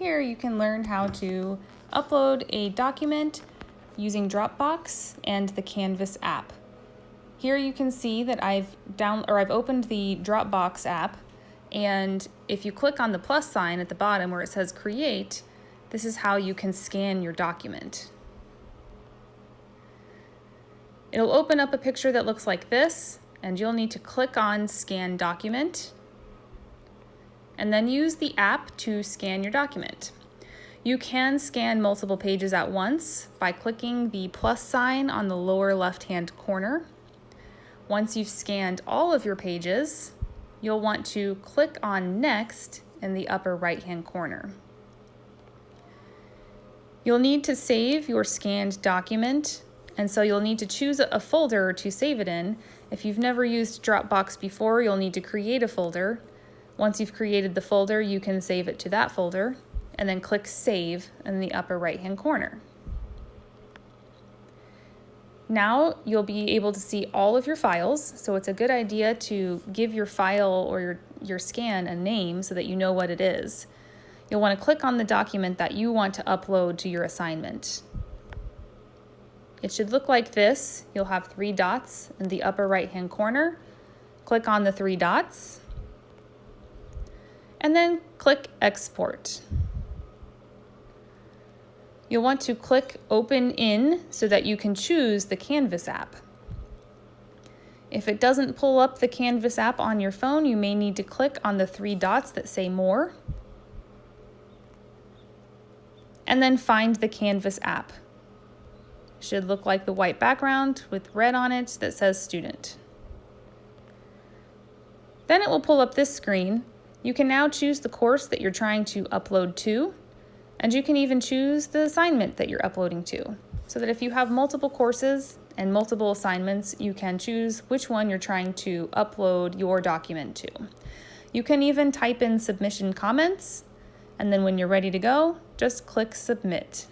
Here you can learn how to upload a document using Dropbox and the Canvas app. Here you can see that I've opened the Dropbox app, and if you click on the plus sign at the bottom where it says Create, this is how you can scan your document. It'll open up a picture that looks like this, and you'll need to click on Scan Document, and then use the app to scan your document. You can scan multiple pages at once by clicking the plus sign on the lower left-hand corner. Once you've scanned all of your pages, you'll want to click on Next in the upper right-hand corner. You'll need to save your scanned document, and so you'll need to choose a folder to save it in. If you've never used Dropbox before, you'll need to create a folder. Once you've created the folder, you can save it to that folder, and then click Save in the upper right-hand corner. Now you'll be able to see all of your files, so it's a good idea to give your file or your scan a name so that you know what it is. You'll want to click on the document that you want to upload to your assignment. It should look like this. You'll have 3 dots in the upper right-hand corner. Click on the 3 dots, and then click Export. You'll want to click Open In so that you can choose the Canvas app. If it doesn't pull up the Canvas app on your phone, you may need to click on the 3 dots that say More, and then find the Canvas app. It should look like the white background with red on it that says Student. Then it will pull up this screen. You can now choose the course that you're trying to upload to, and you can even choose the assignment that you're uploading to, so that if you have multiple courses and multiple assignments, you can choose which one you're trying to upload your document to. You can even type in submission comments, and then when you're ready to go, just click Submit.